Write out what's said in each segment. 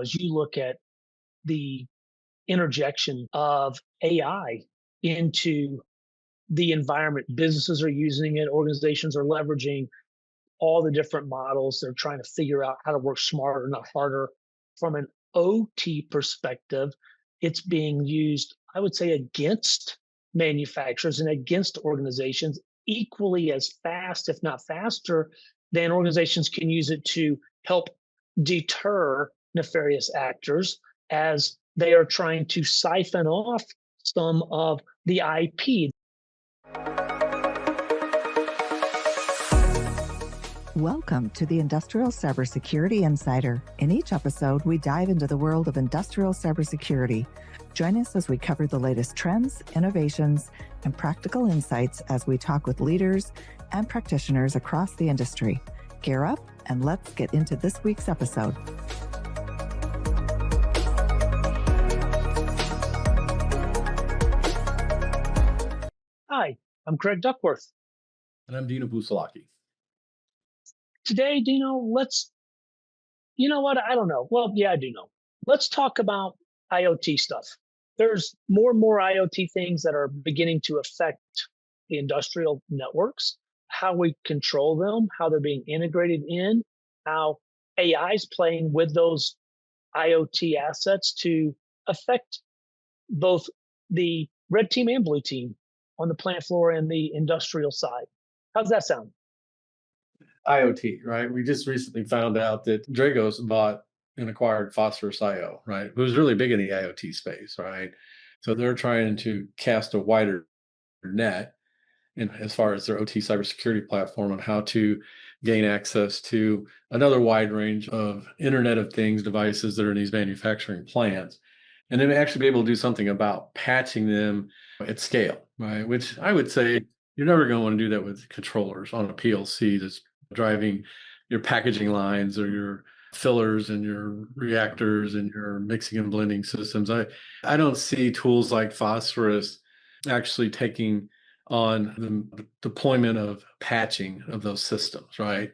As you look at the interjection of AI into the environment, businesses are using it, organizations are leveraging all the different models. They're trying to figure out how to work smarter, not harder. From an OT perspective, it's being used, I would say, against manufacturers and against organizations equally as fast, if not faster, than organizations can use it to help deter nefarious actors as they are trying to siphon off some of the IP. Welcome to the Industrial Cybersecurity Insider. In each episode, we dive into the world of industrial cybersecurity. Join us as we cover the latest trends, innovations, and practical insights as we talk with leaders and practitioners across the industry. Gear up and let's get into this week's episode. Hi, I'm Craig Duckworth. And I'm Dino. Today, Dino, you know what? I don't know. Well, yeah, I do know. Let's talk about IoT stuff. There's more and more IoT things that are beginning to affect the industrial networks, how we control them, how they're being integrated in, how AI is playing with those IoT assets to affect both the red team and blue team on the plant floor and the industrial side. How's that sound? IoT, right? We just recently found out that Dragos bought and acquired Phosphorus IO, right? Who's really big in the IoT space, right? So they're trying to cast a wider net in as far as their OT cybersecurity platform on how to gain access to another wide range of Internet of Things devices that are in these manufacturing plants. And then actually be able to do something about patching them at scale, right? Which I would say you're never going to want to do that with controllers on a PLC that's driving your packaging lines or your fillers and your reactors and your mixing and blending systems. I don't see tools like Phosphorus actually taking on the deployment of patching of those systems, right?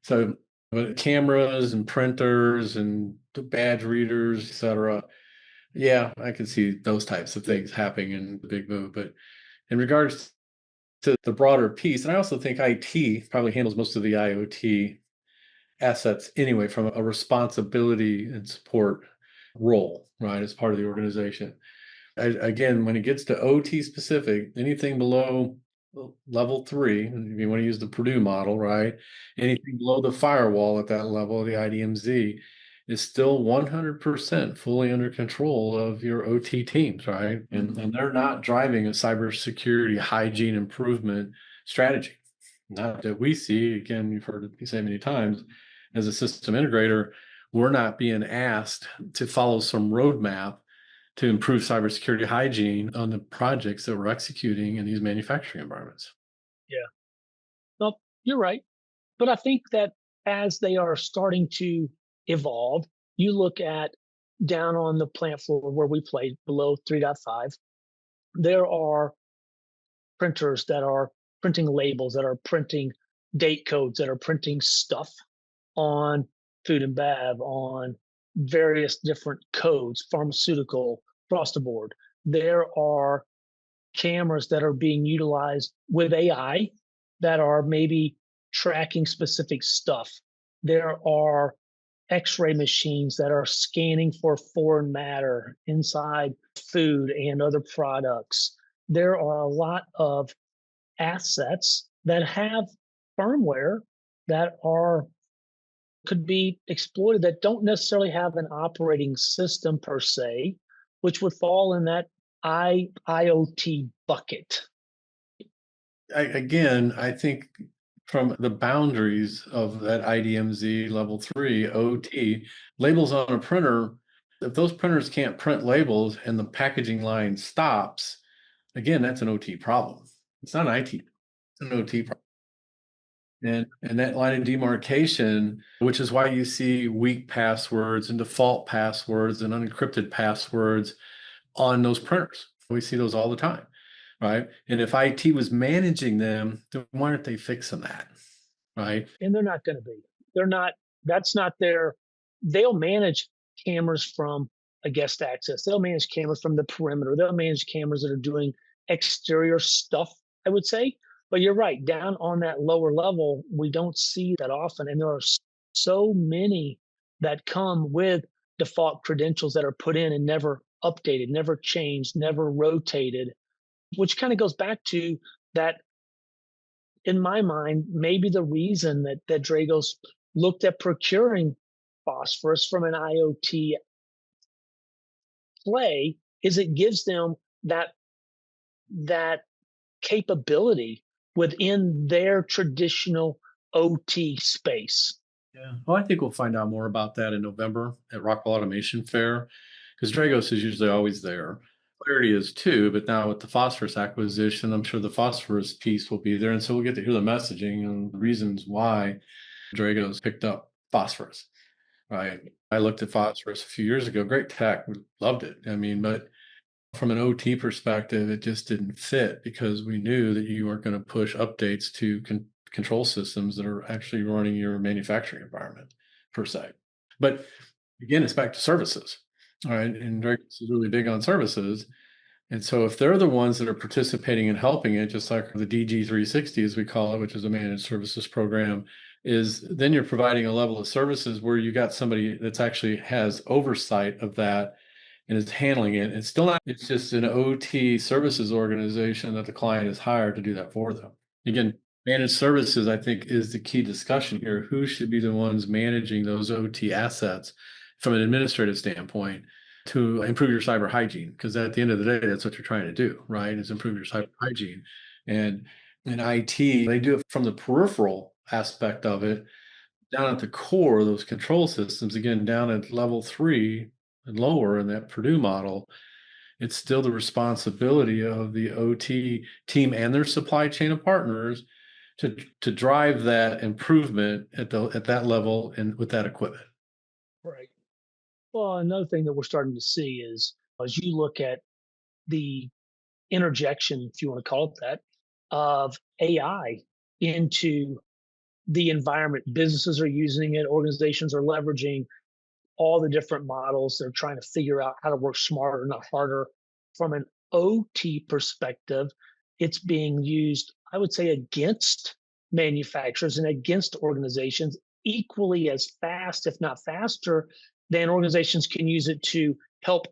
So with cameras and printers and badge readers, et cetera, yeah, I can see those types of things happening in the big move. But in regards to the broader piece, and I also think IT probably handles most of the IoT assets anyway from a responsibility and support role, right, as part of the organization. Again, when it gets to OT specific, anything below level 3, if you want to use the Purdue model, right, anything below the firewall at that level, the IDMZ, is still 100% fully under control of your OT teams, right? And they're not driving a cybersecurity hygiene improvement strategy. Not that we see, again, you've heard me say many times, as a system integrator, we're not being asked to follow some roadmap to improve cybersecurity hygiene on the projects that we're executing in these manufacturing environments. Yeah. Well, you're right. But I think that as they are starting to evolve, you look at down on the plant floor where we play below 3.5, there are printers that are printing labels, that are printing date codes, that are printing stuff on food and bev, on various different codes, pharmaceutical, across the board. There are cameras that are being utilized with AI that are maybe tracking specific stuff. There are X-ray machines that are scanning for foreign matter inside food and other products. There are a lot of assets that have firmware that could be exploited that don't necessarily have an operating system per se, which would fall in that IoT bucket. I think from the boundaries of that IDMZ level 3 OT, labels on a printer, if those printers can't print labels and the packaging line stops, again, that's an OT problem. It's not an IT, it's an OT problem. And that line of demarcation, which is why you see weak passwords and default passwords and unencrypted passwords on those printers. We see those all the time, right? And if IT was managing them, then why aren't they fixing that, right? And they're not going to be. They're not. That's not they'll manage cameras from a guest access. They'll manage cameras from the perimeter. They'll manage cameras that are doing exterior stuff, I would say. But you're right, down on that lower level, we don't see that often. And there are so many that come with default credentials that are put in and never updated, never changed, never rotated, which kind of goes back to that, in my mind, maybe the reason that Dragos looked at procuring phosphorus from an IoT play is it gives them that capability within their traditional OT space. Yeah. Well, I think we'll find out more about that in November at Rockwell Automation Fair, because Dragos is usually always there. Clarity is too, but now with the Phosphorus acquisition, I'm sure the Phosphorus piece will be there. And so we'll get to hear the messaging and the reasons why Dragos picked up Phosphorus, right? I looked at Phosphorus a few years ago, great tech, loved it. I mean, but from an OT perspective, it just didn't fit because we knew that you weren't going to push updates to control systems that are actually running your manufacturing environment per se. But again, it's back to services. All right. And Dragos is really big on services. And so if they're the ones that are participating and helping it, just like the DG360, as we call it, which is a managed services program, is then you're providing a level of services where you got somebody that's actually has oversight of that and is handling it. It's still not, it's just an OT services organization that the client is hired to do that for them. Again, managed services, I think, is the key discussion here. Who should be the ones managing those OT assets from an administrative standpoint to improve your cyber hygiene? Because at the end of the day, that's what you're trying to do, right? Is improve your cyber hygiene. And in IT, they do it from the peripheral aspect of it, down at the core of those control systems, again, down at level 3 and lower in that Purdue model, it's still the responsibility of the OT team and their supply chain of partners to drive that improvement at that level and with that equipment. Right. Well, another thing that we're starting to see is as you look at the interjection, if you want to call it that, of AI into the environment. Businesses are using it, organizations are leveraging all the different models. They're trying to figure out how to work smarter, not harder. From an OT perspective, it's being used, I would say, against manufacturers and against organizations equally as fast, if not faster, than organizations can use it to help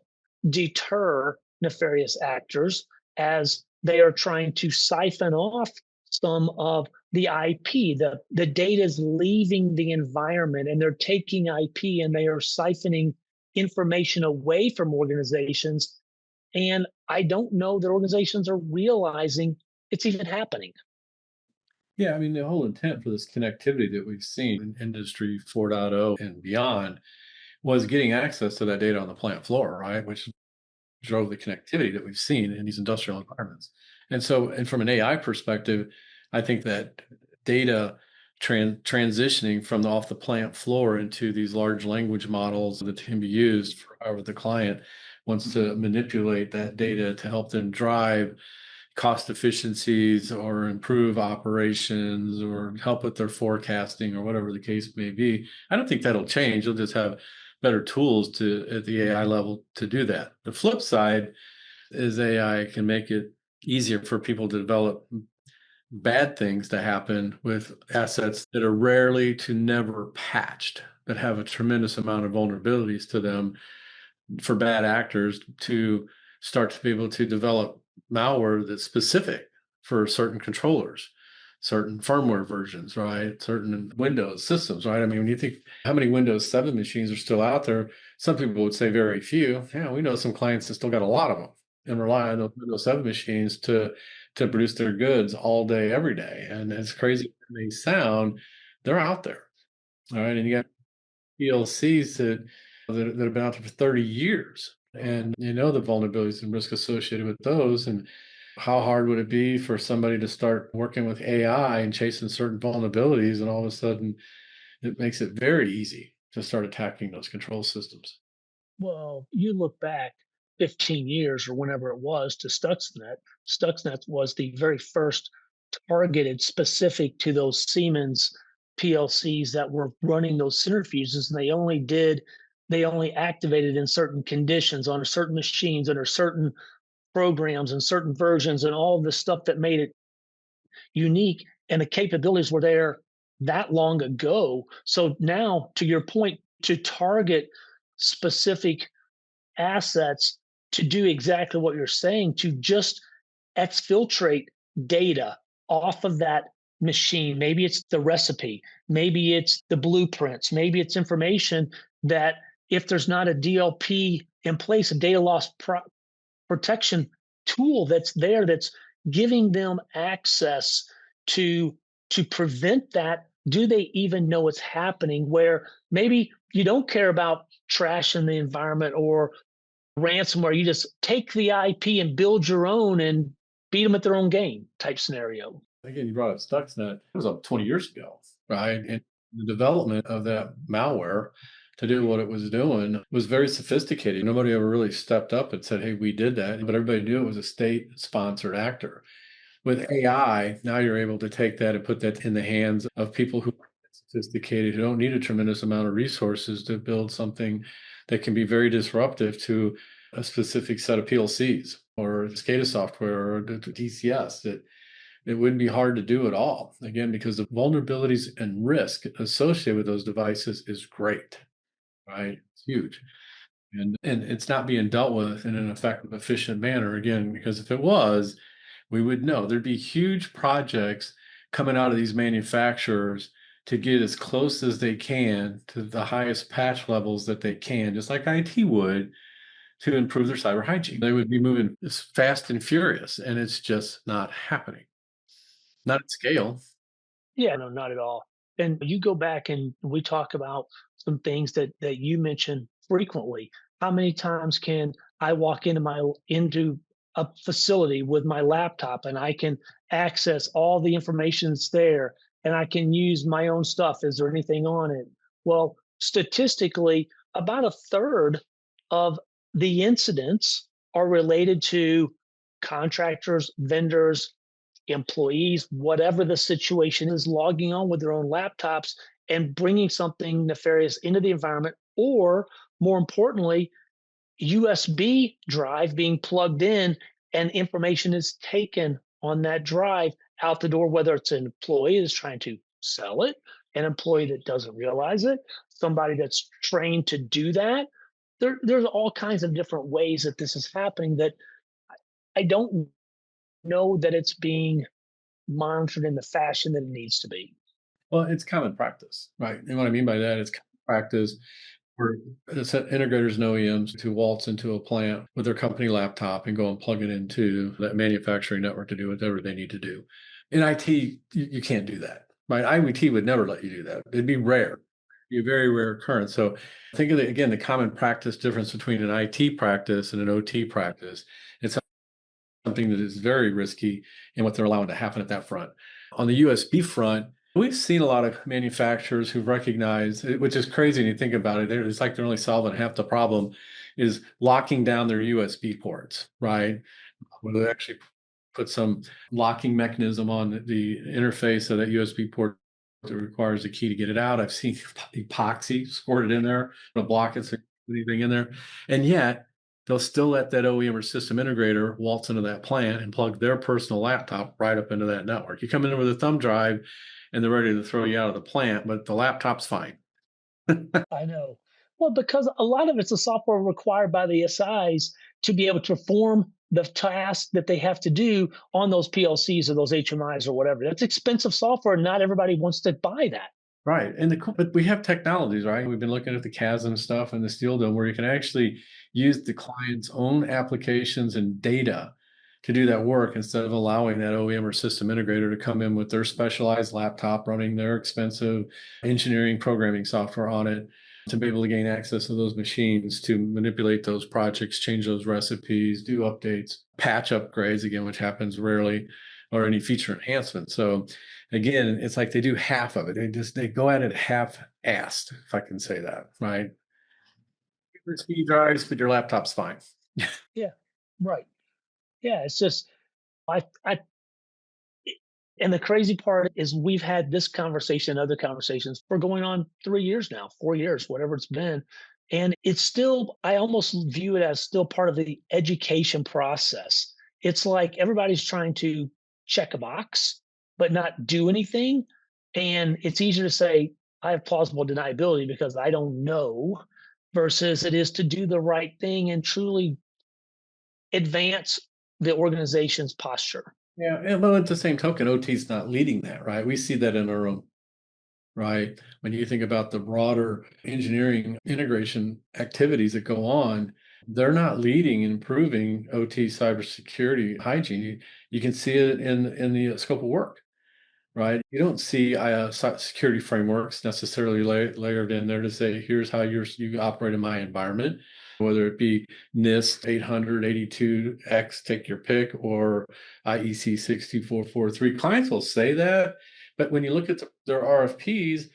deter nefarious actors as they are trying to siphon off some of the IP. The data is leaving the environment and they're taking IP and they are siphoning information away from organizations. And I don't know that organizations are realizing it's even happening. Yeah, I mean, the whole intent for this connectivity that we've seen in Industry 4.0 and beyond was getting access to that data on the plant floor, right? Which drove the connectivity that we've seen in these industrial environments. And so, and from an AI perspective, I think that data transitioning from off the plant floor into these large language models that can be used for however the client wants to manipulate that data to help them drive cost efficiencies or improve operations or help with their forecasting or whatever the case may be. I don't think that'll change. They'll just have better tools to at the AI level to do that. The flip side is AI can make it easier for people to develop bad things to happen with assets that are rarely to never patched, that have a tremendous amount of vulnerabilities to them for bad actors to start to be able to develop malware that's specific for certain controllers, certain firmware versions, right? Certain Windows systems, right? I mean, when you think how many Windows 7 machines are still out there, some people would say very few. Yeah, we know some clients that still got a lot of them and rely on those Windows 7 machines to produce their goods all day, every day. And as crazy as they sound, they're out there. All right. And you got PLCs that have been out there for 30 years. And you know the vulnerabilities and risk associated with those. And how hard would it be for somebody to start working with AI and chasing certain vulnerabilities, and all of a sudden it makes it very easy to start attacking those control systems. Well, you look back 15 years or whenever it was to Stuxnet. Stuxnet was the very first targeted specific to those Siemens PLCs that were running those centrifuges, and they only did they only activated in certain conditions on certain machines under certain programs and certain versions and all of the stuff that made it unique, and the capabilities were there that long ago. So now, to your point, to target specific assets to do exactly what you're saying, to just exfiltrate data off of that machine. Maybe it's the recipe, maybe it's the blueprints, maybe it's information that if there's not a DLP in place, a data loss protection tool that's there that's giving them access to prevent that. Do they even know what's happening? Where maybe you don't care about trash in the environment or ransomware, you just take the IP and build your own and beat them at their own game type scenario. Again, you brought up Stuxnet. It was up 20 years ago, right? And the development of that malware to do what it was doing was very sophisticated. Nobody ever really stepped up and said, hey, we did that. But everybody knew it was a state-sponsored actor. With AI, now you're able to take that and put that in the hands of people who are sophisticated, who don't need a tremendous amount of resources to build something that can be very disruptive to a specific set of PLCs or SCADA software or DCS. It wouldn't be hard to do at all. Again, because the vulnerabilities and risk associated with those devices is great, right? It's huge. And it's not being dealt with in an effective, efficient manner, again, because if it was, we would know there'd be huge projects coming out of these manufacturers to get as close as they can to the highest patch levels that they can, just like IT would, to improve their cyber hygiene. They would be moving fast and furious, and it's just not happening. Not at scale. Yeah, no, not at all. And you go back and we talk about some things that you mention frequently. How many times can I walk into a facility with my laptop and I can access all the information that's there and I can use my own stuff? Is there anything on it? Well, statistically, about a third of the incidents are related to contractors, vendors, employees, whatever the situation is, logging on with their own laptops and bringing something nefarious into the environment, or more importantly, USB drive being plugged in and information is taken on that drive out the door, whether it's an employee that's trying to sell it, an employee that doesn't realize it, somebody that's trained to do that. There's all kinds of different ways that this is happening that I don't know that it's being monitored in the fashion that it needs to be. Well, it's common practice, right? And what I mean by that is common practice for integrators and OEMs to waltz into a plant with their company laptop and go and plug it into that manufacturing network to do whatever they need to do. In IT, you can't do that, right? IoT would never let you do that. It'd be rare, be a very rare occurrence. So think of again, the common practice difference between an IT practice and an OT practice. It's something that is very risky in what they're allowing to happen at that front. On the USB front, we've seen a lot of manufacturers who've recognized, which is crazy when you think about it, it's like they're only solving half the problem, is locking down their USB ports, right? Where they actually put some locking mechanism on the interface of that USB port that requires a key to get it out. I've seen epoxy squirted in there to block it, so anything in there. And yet, they'll still let that OEM or system integrator waltz into that plant and plug their personal laptop right up into that network. You come in with a thumb drive and they're ready to throw you out of the plant, but the laptop's fine. I know. Well, because a lot of it's the software required by the SIs to be able to perform the tasks that they have to do on those PLCs or those HMIs or whatever. That's expensive software. Not everybody wants to buy that. Right. And but we have technologies, right? We've been looking at the CASM stuff and the Steel Dome where you can actually use the client's own applications and data to do that work instead of allowing that OEM or system integrator to come in with their specialized laptop running their expensive engineering programming software on it to be able to gain access to those machines to manipulate those projects, change those recipes, do updates, patch upgrades, again, which happens rarely, or any feature enhancements. So again, it's like they do half of it. They go at it half-assed, if I can say that, right? Your speed drives, but your laptop's fine. Yeah, right. Yeah, it's just I and the crazy part is we've had this conversation, other conversations for going on 3 years now, 4 years, whatever it's been. And it's still, I almost view it as still part of the education process. It's like everybody's trying to check a box, but not do anything. And it's easier to say, I have plausible deniability because I don't know, versus it is to do the right thing and truly advance the organization's posture. Yeah, and well, at the same token, OT is not leading that, right? We see that in our own, right? When you think about the broader engineering integration activities that go on, they're not leading and improving OT cybersecurity hygiene. You can see it in the scope of work, right? You don't see security frameworks necessarily layered in there to say, here's how you operate in my environment, whether it be NIST 882X, take your pick, or IEC 6443. Clients will say that, but when you look at their RFPs,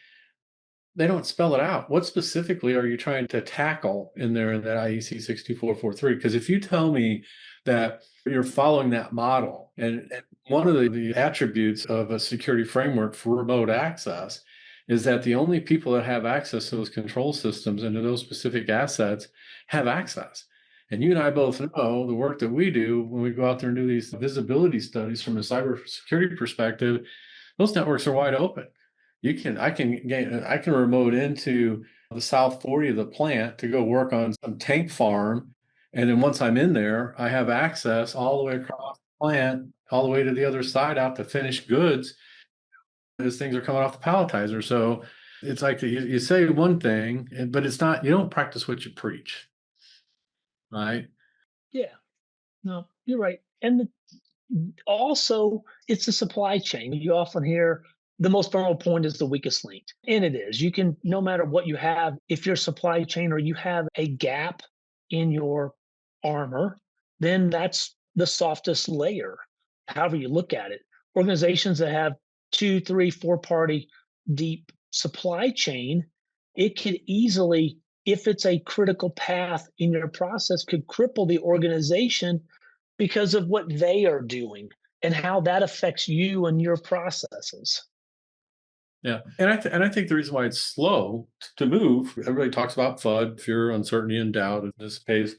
they don't spell it out. What specifically are you trying to tackle in there in that IEC 6443? Because if you tell me that you're following that model, and one of the attributes of a security framework for remote access is that the only people that have access to those control systems and to those specific assets have access. And you and I both know the work that we do when we go out there and do these visibility studies from a cybersecurity perspective, those networks are wide open. I can remote into the South 40 of the plant to go work on some tank farm. And then once I'm in there, I have access all the way across the plant, all the way to the other side out to finished goods as things are coming off the palletizer. So it's like you say one thing, but it's not, you don't practice what you preach, right? Yeah, no, you're right. And also, it's the supply chain. You often hear the most vulnerable point is the weakest link. And it is. You can, no matter what you have, if your supply chain or you have a gap in your armor, then that's the softest layer, however you look at it. Organizations that have two, three, four-party deep supply chain, it could easily, if it's a critical path in your process, could cripple the organization because of what they are doing and how that affects you and your processes. Yeah, and I think the reason why it's slow to move, everybody talks about FUD, fear, uncertainty, and doubt in this case,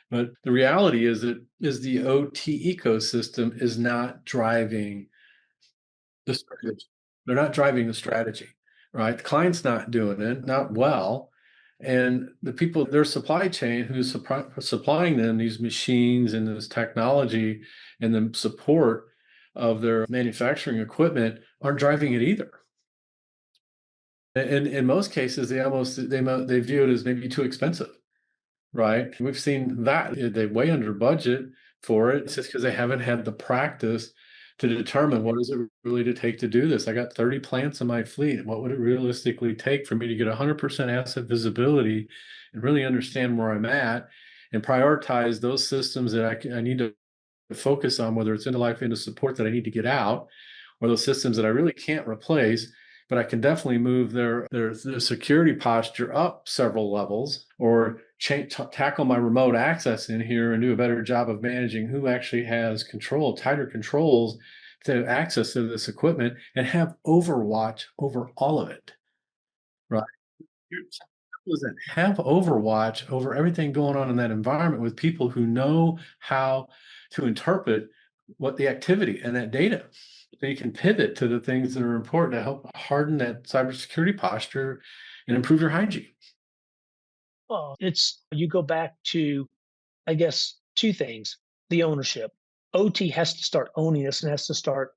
but the reality is the OT ecosystem is not driving the strategy. They're not driving the strategy, right? The client's not doing it, not well. And the people, their supply chain, who's supplying them these machines and this technology and the support of their manufacturing equipment aren't driving it either. And in most cases, they view it as maybe too expensive, right? We've seen that they way under budget for it. It's just because they haven't had the practice to determine what is it really to take to do this. I got 30 plants in my fleet. What would it realistically take for me to get 100% asset visibility and really understand where I'm at and prioritize those systems that I need to focus on, whether it's into life, into support that I need to get out, or those systems that I really can't replace, but I can definitely move their security posture up several levels, or tackle my remote access in here and do a better job of managing who actually has control, tighter controls to access to this equipment, and have overwatch over all of it, right? Have overwatch over everything going on in that environment with people who know how to interpret what the activity and that data. So you can pivot to the things that are important to help harden that cybersecurity posture and improve your hygiene. Well, it's you go back to, I guess, two things: the ownership. OT has to start owning this and has to start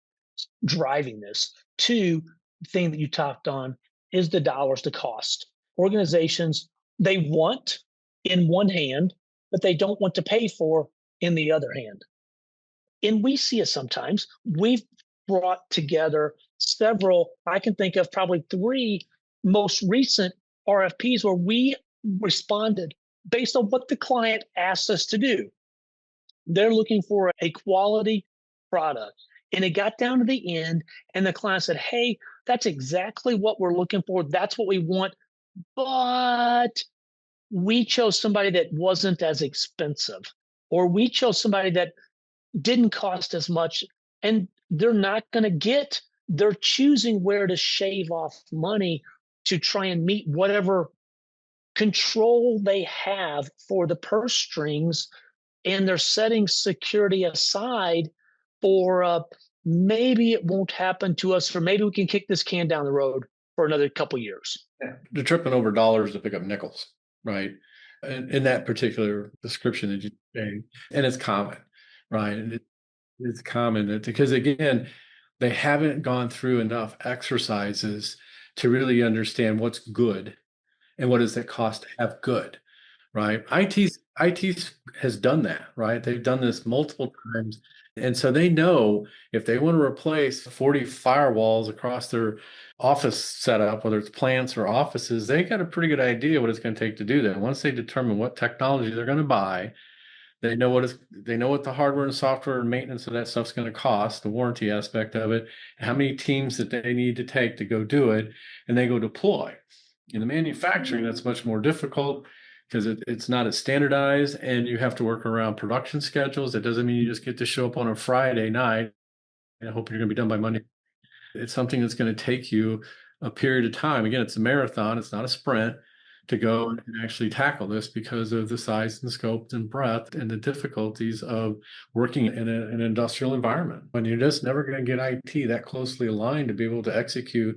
driving this. Two, the thing that you talked on is the dollars, the cost. Organizations, they want in one hand, but they don't want to pay for in the other hand. And we see it sometimes. We've brought together several, I can think of probably three most recent RFPs where we responded based on what the client asked us to do. They're looking for a quality product. And it got down to the end, and the client said, hey, that's exactly what we're looking for. That's what we want. But we chose somebody that wasn't as expensive, or we chose somebody that didn't cost as much, and they're not going to get, they're choosing where to shave off money to try and meet whatever control they have for the purse strings, and they're setting security aside for maybe it won't happen to us, or maybe we can kick this can down the road for another couple years. Yeah. They're tripping over dollars to pick up nickels, right? In that particular description that you gave, and it's common, right? And it's common because again, they haven't gone through enough exercises to really understand what's good and what does it cost to have good, right? IT has done that, right? They've done this multiple times. And so they know if they want to replace 40 firewalls across their office setup, whether it's plants or offices, they got a pretty good idea what it's going to take to do that. Once they determine what technology they're going to buy, they know what the hardware and software and maintenance of that stuff's going to cost, the warranty aspect of it, how many teams that they need to take to go do it, and they go deploy. In the manufacturing, that's much more difficult because it's not as standardized, and you have to work around production schedules. It doesn't mean you just get to show up on a Friday night and hope you're going to be done by Monday. It's something that's going to take you a period of time. Again, it's a marathon. It's not a sprint to go and actually tackle this because of the size and scope and breadth and the difficulties of working in an industrial environment. When you're just never going to get IT that closely aligned to be able to execute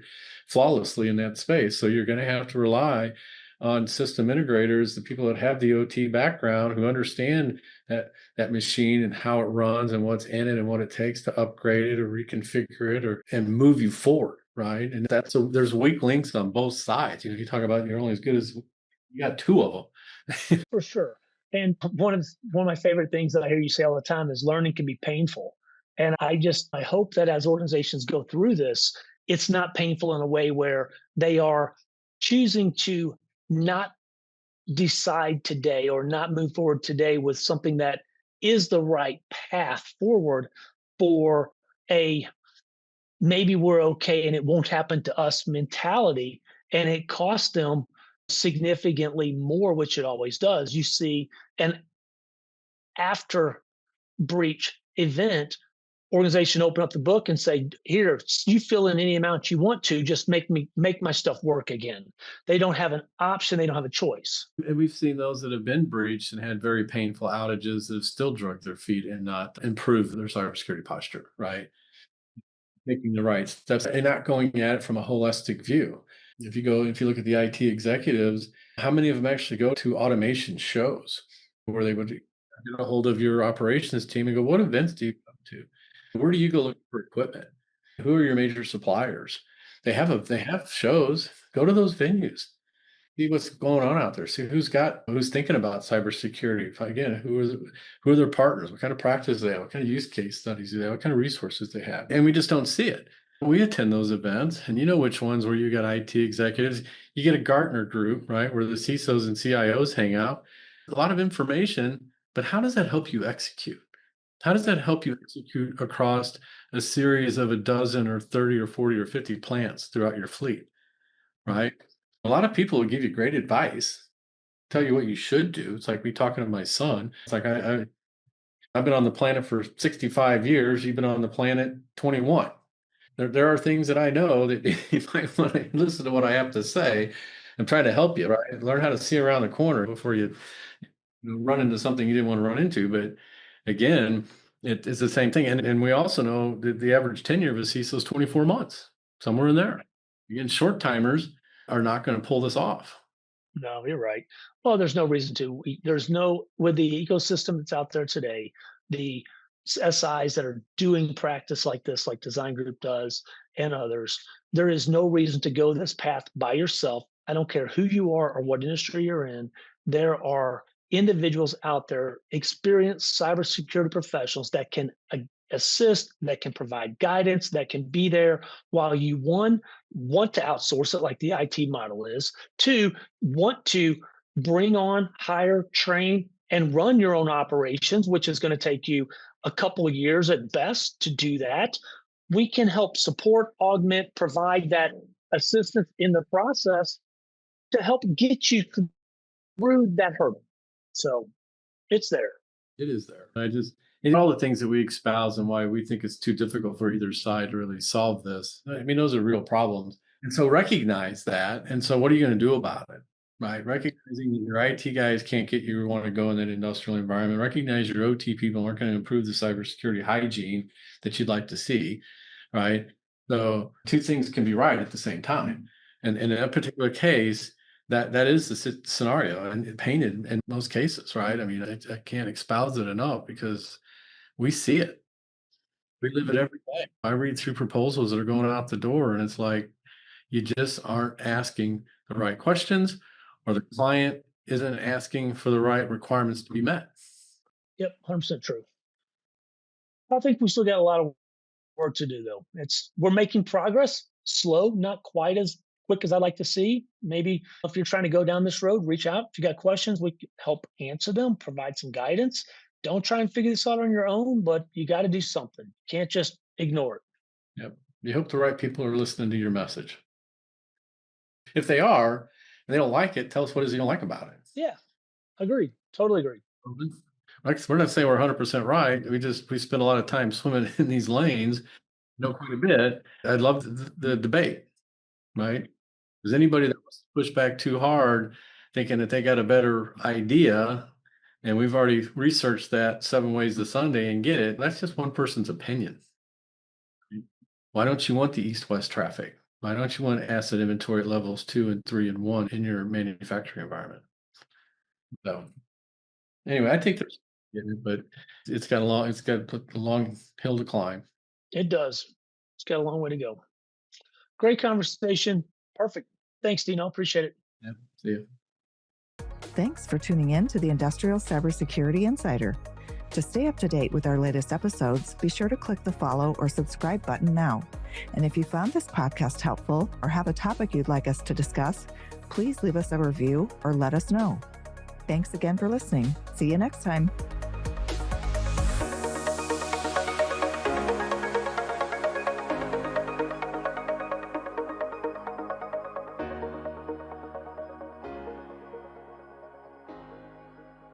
flawlessly in that space. So you're going to have to rely on system integrators, the people that have the OT background who understand that machine and how it runs and what's in it and what it takes to upgrade it or reconfigure it and move you forward, right? And there's weak links on both sides. You talk about you're only as good as you got two of them. For sure. And one of my favorite things that I hear you say all the time is learning can be painful. And I hope that as organizations go through this, it's not painful in a way where they are choosing to not decide today or not move forward today with something that is the right path forward for a maybe we're okay and it won't happen to us mentality, and it costs them significantly more, which it always does. You see an after breach event, organization open up the book and say, here, you fill in any amount you want to, just make my stuff work again. They don't have an option, they don't have a choice. And we've seen those that have been breached and had very painful outages that have still dragged their feet and not improved their cybersecurity posture, right? Making the right steps and not going at it from a holistic view. If you look at the IT executives, how many of them actually go to automation shows where they would get a hold of your operations team and go, what events do you go to? Where do you go look for equipment? Who are your major suppliers? They have shows. Go to those venues. See what's going on out there. See who's thinking about cybersecurity. Again, who are their partners? What kind of practice they have? What kind of use case studies do they have? What kind of resources they have? And we just don't see it. We attend those events, and you know which ones where you got IT executives. You get a Gartner group, right, where the CISOs and CIOs hang out. A lot of information, but how does that help you execute? How does that help you execute across a series of a dozen or 30 or 40 or 50 plants throughout your fleet, right? A lot of people will give you great advice, tell you what you should do. It's like me talking to my son. It's like I've been on the planet for 65 years. You've been on the planet 21. There are things that I know that you might want to listen to what I have to say and try to help you, right? Learn how to see around the corner before you run into something you didn't want to run into. But again, it's the same thing. And we also know that the average tenure of a CISO is 24 months, somewhere in there. Again, short timers are not going to pull this off. No, you're right. Well, there's no reason to. With the ecosystem that's out there today, the SIs that are doing practice like this, like Design Group does, and others, there is no reason to go this path by yourself. I don't care who you are or what industry you're in. There are individuals out there, experienced cybersecurity professionals that can assist, that can provide guidance, that can be there while you, one, want to outsource it like the IT model is, two, want to bring on, hire, train, and run your own operations, which is going to take you a couple of years at best to do that. We can help support, augment, provide that assistance in the process to help get you through that hurdle. So it's there. It is there. And all the things that we espouse and why we think it's too difficult for either side to really solve this. I mean, those are real problems. And so recognize that. And so what are you going to do about it? right? Recognizing that your IT guys can't get you want to go in that industrial environment. Recognize your OT people aren't going to improve the cybersecurity hygiene that you'd like to see, right? So two things can be right at the same time. And in that particular case, that is the scenario and painted in most cases, right? I mean, I can't espouse it enough because we see it. We live it every day. I read through proposals that are going out the door, and it's like you just aren't asking the right questions, or the client isn't asking for the right requirements to be met. Yep, 100% true. I think we still got a lot of work to do, though. We're making progress, slow, not quite as quick as I'd like to see. Maybe if you're trying to go down this road, reach out. If you got questions, we can help answer them, provide some guidance. Don't try and figure this out on your own, but you got to do something. You can't just ignore it. Yep. You hope the right people are listening to your message. If they are, and they don't like it, tell us what it is you don't like about it. Yeah, agreed. Totally agree. Like, we're not saying we're 100% right. We spend a lot of time swimming in these lanes, know quite a bit. I'd love the debate, right? Is anybody that wants to push back too hard, thinking that they got a better idea, and we've already researched that 7 ways to Sunday and get it? That's just one person's opinion. Why don't you want the east-west traffic? Why don't you want asset inventory levels 2 and 3 and 1 in your manufacturing environment? So anyway, I think there's, but it's got a long hill to climb. It does. It's got a long way to go. Great conversation. Perfect. Thanks, Dino. Appreciate it. Yeah. See you. Thanks for tuning in to the Industrial Cybersecurity Insider. To stay up to date with our latest episodes, be sure to click the follow or subscribe button now. And if you found this podcast helpful or have a topic you'd like us to discuss, please leave us a review or let us know. Thanks again for listening. See you next time.